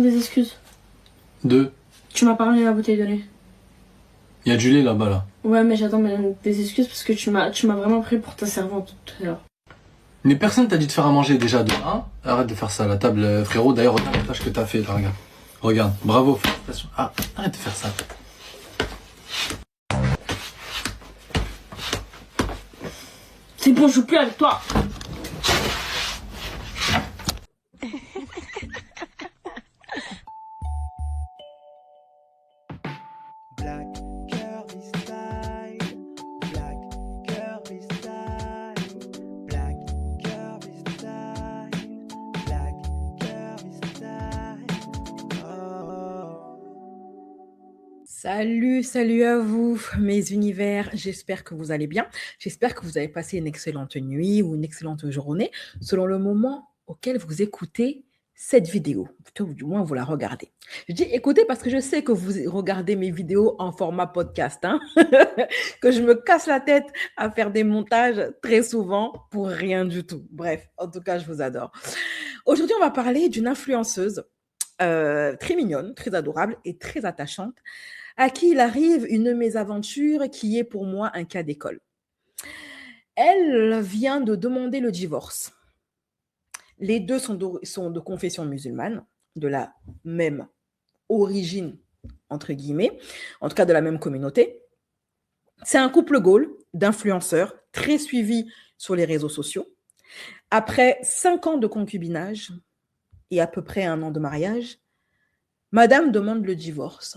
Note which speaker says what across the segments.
Speaker 1: Des excuses.
Speaker 2: Deux.
Speaker 1: Tu m'as parlé de la bouteille de lait.
Speaker 2: Il y a du lait là-bas là.
Speaker 1: Ouais, mais j'attends des excuses parce que tu m'as vraiment pris pour ta servante tout à l'heure.
Speaker 2: Mais personne t'a dit de faire à manger déjà de 1. Arrête de faire ça à la table, frérot. D'ailleurs, regarde la tâche que t'as fait là, regarde. Regarde, bravo, félicitations. Ah, arrête de faire ça.
Speaker 1: C'est bon, je joue plus avec toi.
Speaker 3: Black curvy style, black curvy style, black curvy style, black curvy style. Oh.
Speaker 4: Salut à vous mes univers, j'espère que vous allez bien, j'espère que vous avez passé une excellente nuit ou une excellente journée selon le moment auquel vous écoutez cette vidéo, plutôt du moins vous la regardez. Je dis écoutez parce que je sais que vous regardez mes vidéos en format podcast, hein? Que je me casse la tête à faire des montages très souvent pour rien du tout. Bref, en tout cas je vous adore. Aujourd'hui on va parler d'une influenceuse très mignonne, très adorable et très attachante, à qui il arrive une mésaventure qui est pour moi un cas d'école. Elle vient de demander le divorce. Les deux sont de confession musulmane, de la même origine, entre guillemets, en tout cas de la même communauté. C'est un couple Gaule d'influenceurs très suivis sur les réseaux sociaux. Après 5 ans de concubinage et à peu près 1 an de mariage, madame demande le divorce.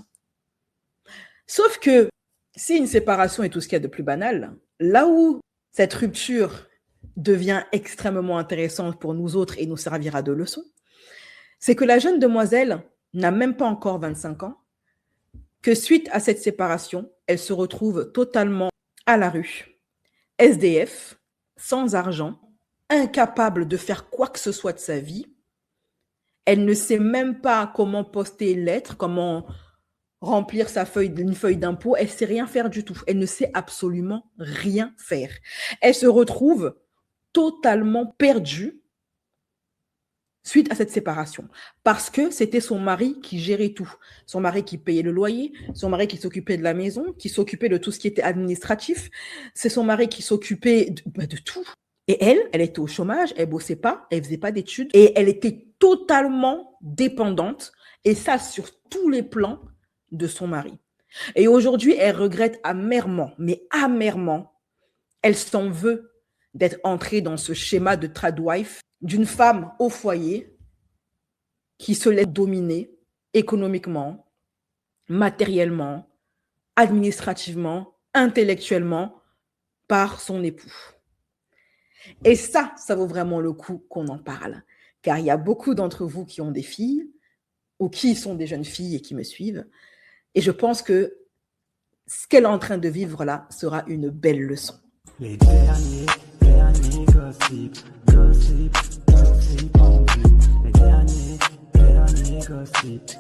Speaker 4: Sauf que si une séparation est tout ce qu'il y a de plus banal, là où cette rupture devient extrêmement intéressante pour nous autres et nous servira de leçon, c'est que la jeune demoiselle n'a même pas encore 25 ans, que suite à cette séparation, elle se retrouve totalement à la rue, SDF, sans argent, incapable de faire quoi que ce soit de sa vie. Elle ne sait même pas comment poster une lettre, comment remplir une feuille d'impôt. Elle ne sait rien faire du tout. Elle ne sait absolument rien faire. Elle se retrouve totalement perdue suite à cette séparation. Parce que c'était son mari qui gérait tout. Son mari qui payait le loyer, son mari qui s'occupait de la maison, qui s'occupait de tout ce qui était administratif. C'est son mari qui s'occupait de tout. Et elle était au chômage, elle bossait pas, elle faisait pas d'études et elle était totalement dépendante, et ça sur tous les plans, de son mari. Et aujourd'hui, elle regrette amèrement, mais amèrement, elle s'en veut d'être entrée dans ce schéma de tradwife, d'une femme au foyer qui se laisse dominer économiquement, matériellement, administrativement, intellectuellement par son époux. Et ça vaut vraiment le coup qu'on en parle. Car il y a beaucoup d'entre vous qui ont des filles ou qui sont des jeunes filles et qui me suivent. Et je pense que ce qu'elle est en train de vivre là sera une belle leçon.
Speaker 3: Les derniers gossip en vue. Les derniers gossip